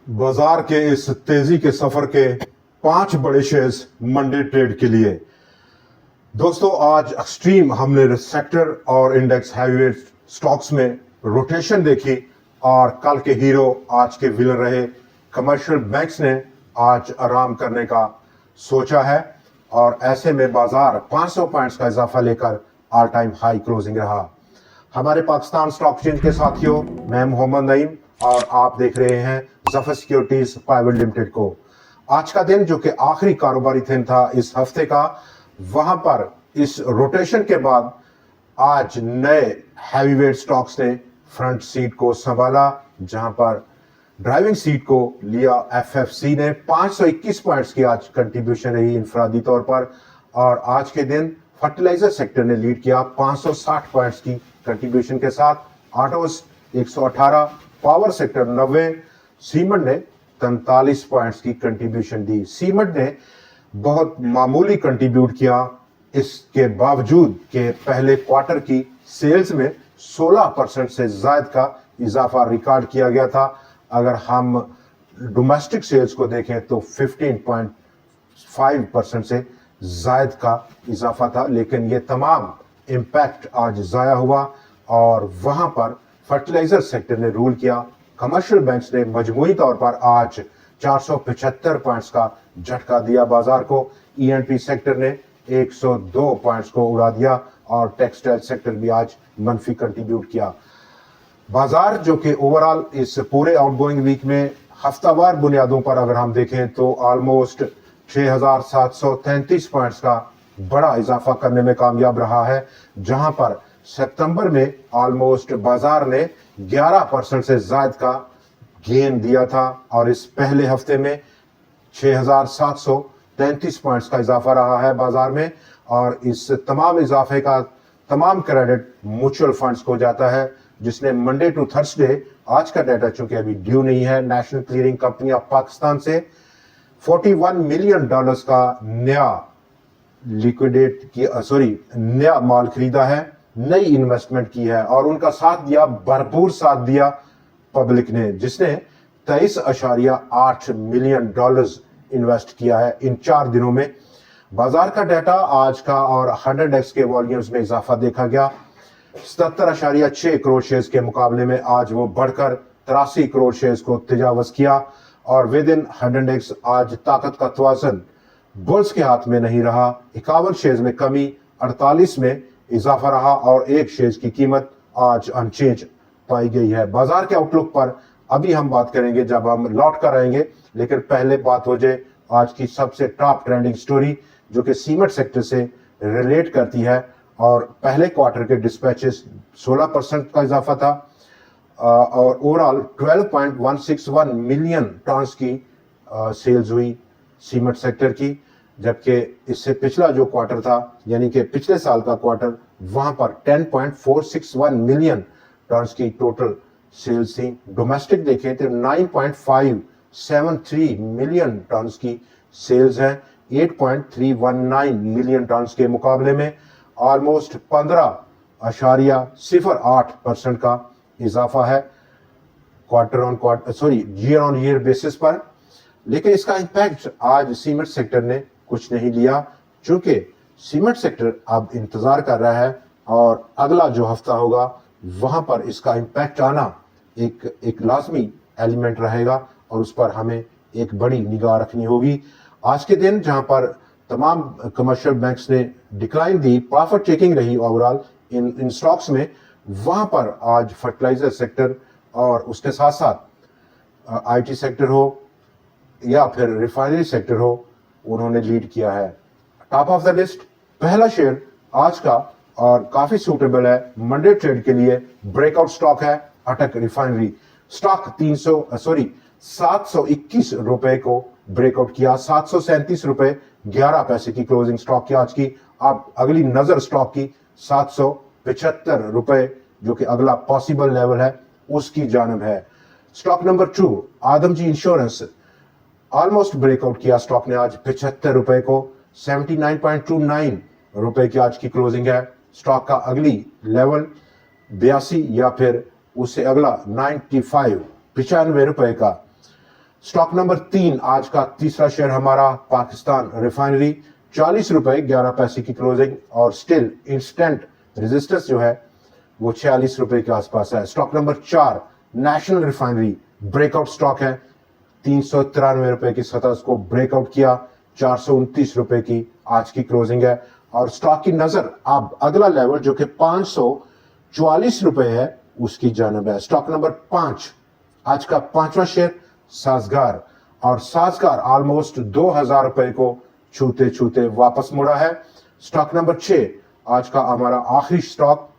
बाजार के इस तेजी के सफर के 5 बड़े शेयर्स मंडे ट्रेड के लिए। दोस्तों, आज एक्सट्रीम हमने सेक्टर और इंडेक्स हैवीवेट स्टॉक्स में रोटेशन देखी और कल के हीरो आज के विलन रहे कमर्शियल बैंक्स ने आज आराम करने का सोचा है और ऐसे में बाजार 500 पॉइंट्स का इजाफा लेकर ऑल टाइम हाई क्लोजिंग रहा। हमारे पाकिस्तान स्टॉक एक्सचेंज के साथियों, मैं मोहम्मद नईम और आप देख रहे हैं जफर सिक्योरिटीज प्राइवेट लिमिटेड को। आज का दिन जो कि आखिरी कारोबारी दिन था इस हफ्ते का, वहां पर इस रोटेशन के बाद आज नए हैवीवेट स्टॉक्स ने फ्रंट सीट को संभाला, जहां पर ड्राइविंग सीट को लिया एफएफसी ने। 521 पॉइंट्स की आज कंट्रीब्यूशन रही इंफरादी तौर पर और आज के दिन फर्टिलाइजर सेक्टर ने लीड किया 560 पॉइंट्स की कंट्रीब्यूशन के साथ। ऑटोस 118, पावर सेक्टर 90, सीमेंट ने 43 पॉइंट्स की कंट्रीब्यूशन दी। सीमेंट ने बहुत मामूली कंट्रीब्यूट किया, इसके बावजूद के पहले क्वार्टर की सेल्स में 16% से ज्यादा का इजाफा रिकॉर्ड किया गया था। अगर हम डोमेस्टिक सेल्स को देखें तो 15.5% से ज्यादा का इजाफा था, लेकिन ये तमाम इम्पैक्ट आज जाया हुआ और वहां पर फर्टिलाइजर सेक्टर ने रूल किया। कमर्शियल बैंक्स ने मजमूई तौर पर आज 475 पॉइंट्स का झटका दिया बाजार को। ईएनपी सेक्टर ने 102 पॉइंट्स को उड़ा दिया और टेक्सटाइल सेक्टर भी आज मनफी कंट्रीब्यूट किया। बाजार जो कि ओवरऑल इस पूरे आउटगोइंग वीक में हफ्तावार बुनियादों पर अगर हम देखें तो ऑलमोस्ट 6,733 पॉइंट्स का बड़ा इजाफा करने में कामयाब रहा है, जहां पर सितंबर में ऑलमोस्ट बाजार ने 11% से ज्यादा का गेन दिया था और इस पहले हफ्ते में 6,733 पॉइंट्स का इजाफा रहा है बाजार में। और इस तमाम इजाफे का तमाम क्रेडिट म्यूचुअल फंड्स को जाता है, जिसने मंडे टू थर्सडे, आज का डाटा चूंकि अभी ड्यू नहीं है national clearing company of Pakistan से, $41 मिलियन का नया माल खरीदा है, नई इन्वेस्टमेंट की है और उनका साथ दिया, भरपूर साथ दिया पब्लिक ने, जिसने $23.8 मिलियन इन्वेस्ट किया है इन 4 दिनों में। बाजार का डाटा आज का और 100x के वॉल्यूम्स में इजाफा देखा गया। 77.6 करोड़ शेयर्स के मुकाबले में आज वो बढ़कर 83 करोड़ शेयर्स को तजावज किया और विद इन 100x आज ताकत का तवाज़ुन बुल्स के हाथ में नहीं रहा। 51 शेयर्स में कमी, 48 में इजाफा रहा और एक शेयर की कीमत आज अनचेंज पाई गई है। बाजार के आउटलुक पर अभी हम बात करेंगे जब हम लौट कर आएंगे, लेकिन पहले बात हो जाए आज की सबसे टॉप ट्रेंडिंग स्टोरी जो कि सीमेंट सेक्टर से रिलेट करती है। और पहले क्वार्टर के डिस्पैचेस 16% का इजाफा था और ओवरऑल 12.161 मिलियन टन्स की सेल्स हुई सीमेंट सेक्टर की, जबकि इससे पिछला जो क्वार्टर था यानी कि पिछले साल का क्वार्टर, वहां पर 10.461 मिलियन टन्स की टोटल सेल्स थी। डोमेस्टिक देखें तो 9.573 मिलियन टन्स की सेल्स हैं, 8.319 मिलियन टन्स के मुकाबले में ऑलमोस्ट 15.08% का इजाफा है ईयर ऑन ईयर बेसिस पर। लेकिन इसका इंपैक्ट आज सीमेंट सेक्टर ने कुछ नहीं लिया, चूंकि सीमेंट सेक्टर अब इंतजार कर रहा है और अगला जो हफ्ता होगा वहां पर इसका इंपैक्ट आना एक लाजमी एलिमेंट रहेगा और उस पर हमें एक बड़ी निगाह रखनी होगी। आज के दिन जहां पर तमाम कमर्शियल बैंक्स ने डिक्लाइन दी, प्रॉफिट टेकिंग रही ओवरऑल इन स्टॉक्स में, वहां पर आज फर्टिलाइजर सेक्टर और उसके साथ साथ आईटी सेक्टर हो या फिर रिफाइनरी सेक्टर हो, उन्होंने लीड किया है। टॉप ऑफ द लिस्ट पहला शेयर आज का और काफी सूटेबल है मंडे ट्रेड के लिए, ब्रेकआउट स्टॉक है अटक रिफाइनरी। स्टॉक 721 रुपए को ब्रेकआउट किया, 737 रुपए 11 पैसे की क्लोजिंग स्टॉक की आज की। अब अगली नजर स्टॉक की 775 रुपए जो कि अगला पॉसिबल लेवल है उसकी जानब है। Stock number 2 Adamjee insurance, almost breakout किया स्टॉक ने आज 75 रुपए को, 79.29 रुपए की आज की क्लोजिंग है। स्टॉक का अगली लेवल 82 या फिर उससे अगला 95 रुपए का। स्टॉक नंबर 3 आज का तीसरा शेयर हमारा पाकिस्तान रिफाइनरी, 40 रुपए 11 पैसे की क्लोजिंग और स्टिल इंस्टेंट रेजिस्टेंस जो है वो 46 रुपए के आसपास है। Stock number 4 national refinery, breakout stock है, 393 रुपए की सतह को ब्रेकआउट किया, 429 रुपए की आज की क्लोजिंग है। और स्टॉक की नजर अब अगला लेवल जो कि 544 रुपए है उसकी जानब है। स्टॉक नंबर 5 आज का पांचवा शेयर साजगार, और साजगार ऑलमोस्ट 2000 रुपए को छूते छूते वापस मुड़ा है। स्टॉक नंबर 6 आज का हमारा आखिरी स्टॉक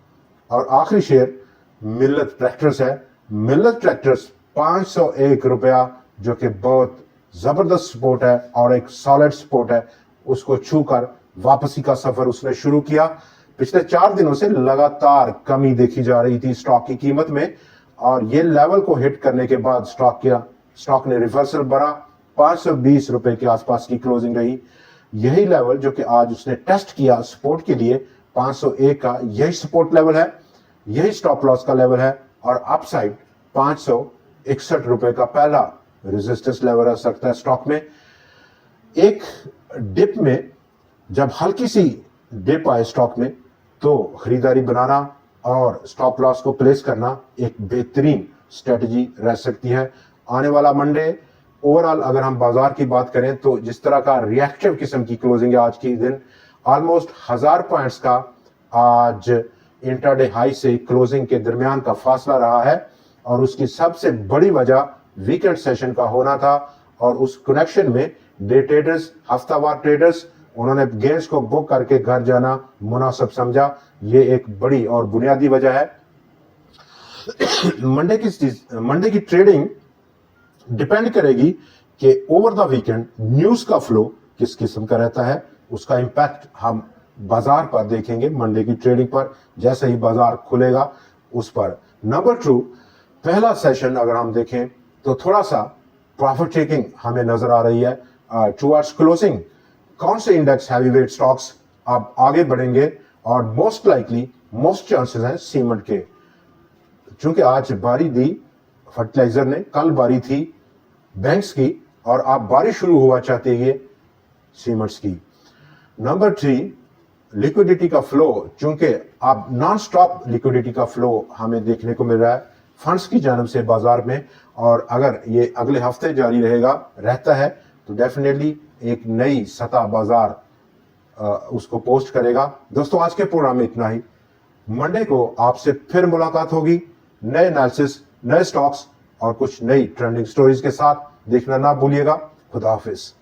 और आखिरी शेयर मिल्लत ट्रैक्टर्स है। मिल्लत ट्रैक्टर्स 501 रुपया जो कि बहुत जबरदस्त सपोर्ट है और एक सॉलिड सपोर्ट है, उसको छूकर वापसी का सफर उसने शुरू किया। पिछले 4 दिनों से लगातार कमी देखी जा रही थी स्टॉक की कीमत में, और ये लेवल को हिट करने के बाद स्टॉक ने रिवर्सल भरा, 520 रुपए के आसपास की क्लोजिंग रही। यही लेवल जो कि आज उसने टेस्ट किया सपोर्ट के लिए 501 का, यही सपोर्ट लेवल है, यही स्टॉप लॉस का लेवल है, और अपसाइड 561 रुपए का पहला रेजिस्टेंस लेवल रह सकता है स्टॉक में। एक डिप में जब हल्की सी डिप आए स्टॉक में तो खरीदारी बनाना और स्टॉप लॉस को प्लेस करना एक बेहतरीन स्ट्रेटजी रह सकती है। आने वाला मंडे ओवरऑल अगर हम बाजार की बात करें तो जिस तरह का रिएक्टिव किस्म की क्लोजिंग है आज की दिन, ऑलमोस्ट 1000 पॉइंट्स का आज इंट्राडे हाई से क्लोजिंग के दरमियान का फासला रहा है, और उसकी सबसे बड़ी वजह वीकेंड सेशन का होना था, और उस कनेक्शन में डे ट्रेडर्स, हफ्तावार ट्रेडर्स, उन्होंने गेंस को बुक करके घर जाना मुनासिब समझा। ये एक बड़ी और बुनियादी वजह है। मंडे की ट्रेडिंग डिपेंड करेगी कि ओवर द वीकेंड न्यूज का फ्लो किस किस्म का रहता है, उसका इंपैक्ट हम बाजार पर देखेंगे मंडे की ट्रेडिंग पर, जैसे ही बाजार खुलेगा उस पर। नंबर 2, पहला सेशन अगर हम देखें तो थोड़ा सा प्रॉफिट टेकिंग हमें नजर आ रही है टुवर्ड्स क्लोजिंग। कौन से इंडेक्स हैवीवेट स्टॉक्स अब आगे बढ़ेंगे, और मोस्ट लाइकली मोस्ट चांसेस हैं सीमेंट के, चूंकि आज बारी दी फर्टिलाइजर ने, कल बारी थी बैंक्स की, और अब बारी शुरू हुआ चाहती है सीमेंट्स की। नंबर 3, लिक्विडिटी का फ्लो, चूंकि अब नॉन स्टॉप लिक्विडिटी का फ्लो हमें देखने को मिल रहा है फंड्स की जानब से बाजार में, और अगर ये अगले हफ्ते जारी रहता है तो डेफिनेटली एक नई सतह बाजार उसको पोस्ट करेगा। दोस्तों आज के प्रोग्राम में इतना ही। मंडे को आपसे फिर मुलाकात होगी नए एनालिसिस, नए स्टॉक्स और कुछ नई ट्रेंडिंग स्टोरीज के साथ। देखना ना भूलिएगा। खुदा हाफिज।